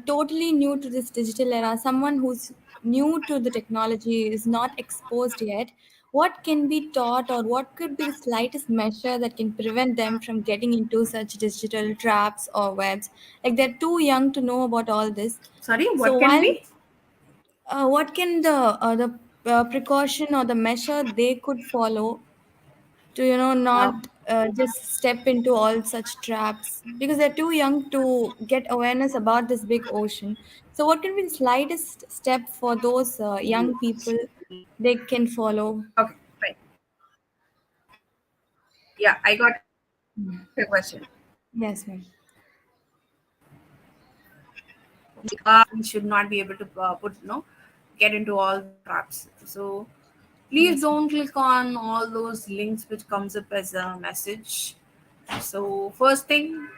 [SPEAKER 2] totally new to this digital era, someone who's new to the technology is not exposed yet, what can be taught or what could be the slightest measure that can prevent them from getting into such digital traps or webs? Like they're too young to know about all this.
[SPEAKER 3] Sorry.
[SPEAKER 2] So
[SPEAKER 3] What can
[SPEAKER 2] while
[SPEAKER 3] be?
[SPEAKER 2] what can the precaution or the measure they could follow to not
[SPEAKER 3] Uh,
[SPEAKER 2] just step into all such traps because they're too young to get awareness about this big ocean. So what can be the slightest step for those young people they can follow?
[SPEAKER 3] okay. Right. Yeah. I got your question.
[SPEAKER 2] Yes, ma'am.
[SPEAKER 3] We should not be able to get into all the traps. So please
[SPEAKER 2] Yes, ma'am.
[SPEAKER 3] don't click on all those links which comes up as a message. So first thing,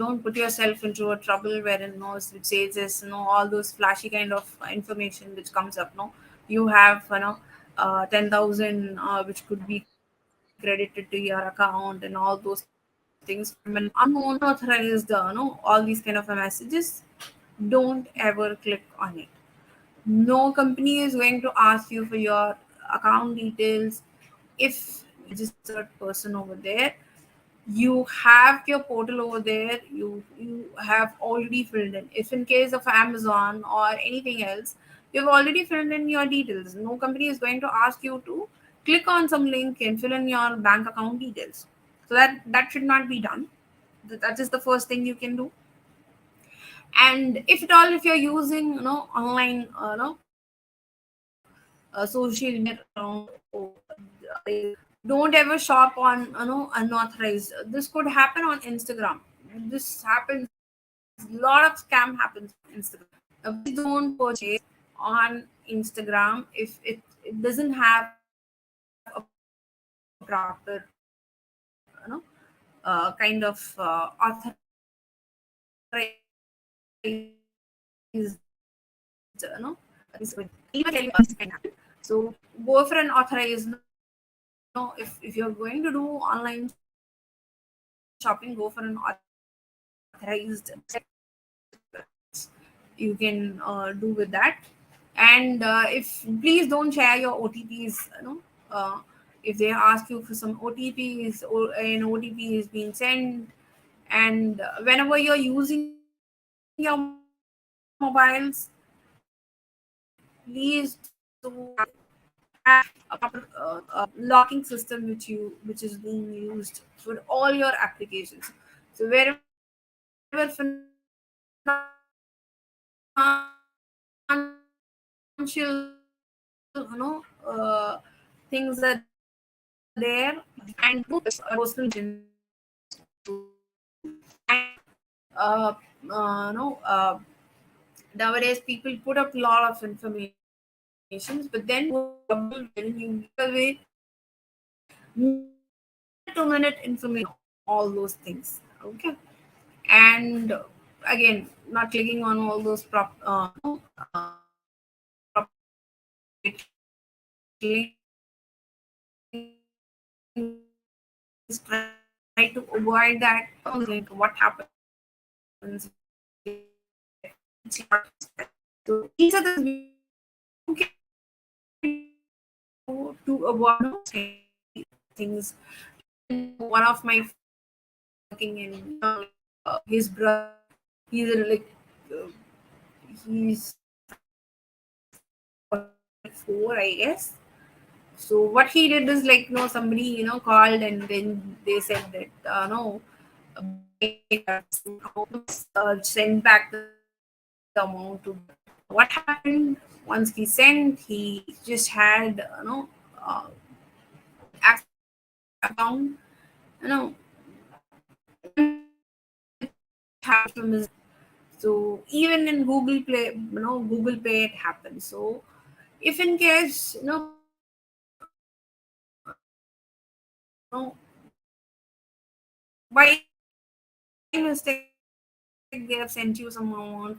[SPEAKER 3] don't put yourself into a trouble wherein which says is all those flashy kind of information which comes up. No, you have 10,000 which could be credited to your account and all those things from an unknown unauthorized all these kind of messages. Don't ever click on it. No company is going to ask you for your account details if you're a registered person over there. You have your portal over there. You have already filled in. If in case of Amazon or anything else, you've already filled in your details. No company is going to ask you to click on some link and fill in your bank account details. So that should not be done. That is the first thing you can do. And if at all, if you're using online social media around, like, don't ever shop on unauthorized. This could happen on Instagram. This happens, a lot of scam happens on Instagram. Please don't purchase on Instagram if it doesn't have a proper kind of authorized so go for an authorized. If you're going to do online shopping, shopping, go for an authorized you can do with that. And if please don't share your OTPs, uh, if they ask you for some OTPs, or an OTP is being sent, and whenever you're using your mobiles, please do have a proper locking system which is being used for all your applications. So wherever financial things are there, and personal and nowadays people put up a lot of information, but then you are in trouble when you give away minute to minute information, all those things. Okay. And again, not clicking on all those propagated links, try to avoid that. Link, what happens if you get so these are the things we can do to avoid things. Even one of my friends who is working in his brother, he's uh, he's 44, I guess. So what he did is, like, no, somebody called, and then they said that no, by send back the amount to the brother. What happened once he sent? He just had access to his account. One minute it happened from his brother. So even in Google Play, Google Pay, it happens. So if in case by mistake they have sent you some amount,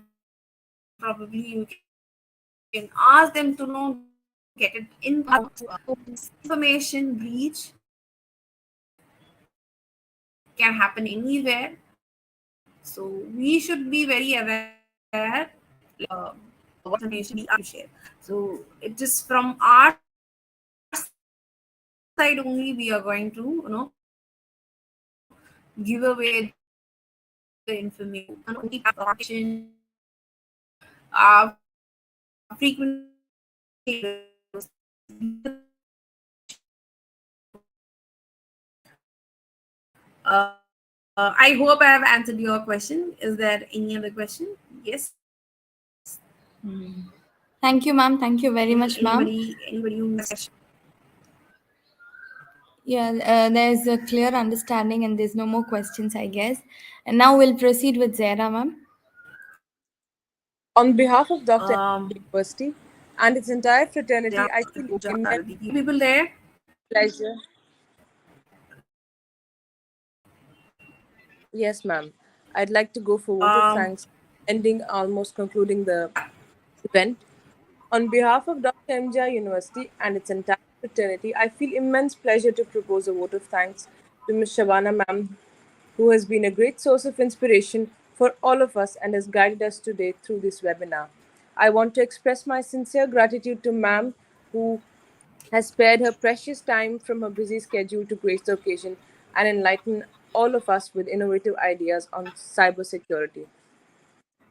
[SPEAKER 3] probably you can ask them to get it in person. Information breach can happen anywhere. So we should be very aware, what information we are to share. So it is from our side only we are going to give away the information. I hope I have answered your question. Is there any other question? Yes.
[SPEAKER 2] Thank you, ma'am. Thank you very much, ma'am.
[SPEAKER 3] Anybody who has question?
[SPEAKER 2] Yeah, there's a clear understanding and there's no more questions, I guess. And now we'll proceed with Zara, ma'am.
[SPEAKER 1] On behalf of Dr.
[SPEAKER 3] Um,
[SPEAKER 1] University and its entire fraternity, I
[SPEAKER 3] Dr.
[SPEAKER 1] feel
[SPEAKER 3] Pooja,
[SPEAKER 1] immense
[SPEAKER 3] are the people there?
[SPEAKER 1] pleasure. Yes, ma'am. I'd like to go for vote of
[SPEAKER 3] Um,
[SPEAKER 1] thanks, ending almost concluding the
[SPEAKER 3] yeah.
[SPEAKER 1] event. On behalf of Dr. MGI University and its entire fraternity, I feel immense pleasure to propose a vote of thanks to Ms. Shabana ma'am, who has been a great source of inspiration for all of us and has guided us today through this webinar. I want to express my sincere gratitude to ma'am, who has spared her precious time from her busy schedule to grace the occasion and enlighten all of us with innovative ideas on cybersecurity.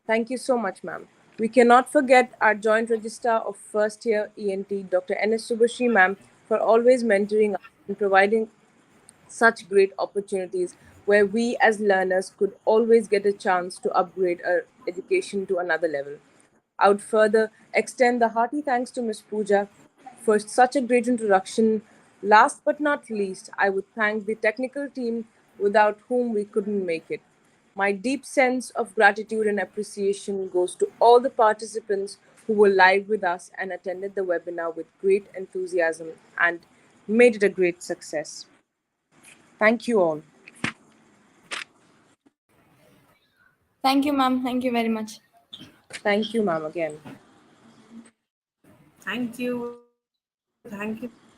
[SPEAKER 1] Thank you so much, ma'am. We cannot forget our Joint Registrar of First Year ENT, Dr. N.S. Subashri, ma'am, for always mentoring us and providing such great opportunities where we as learners could always get a chance to upgrade our education to another level. I would further extend the hearty thanks to Ms. Pooja for such a great introduction. Last but not least, I would thank the technical team without whom we couldn't make it. My deep sense of gratitude and appreciation goes to all the participants who were live with us and attended the webinar with great enthusiasm and made it a great success. Thank you all.
[SPEAKER 2] Thank you, ma'am. Thank you very much.
[SPEAKER 1] Thank you, ma'am, again.
[SPEAKER 3] Thank you. Thank you, Pooja.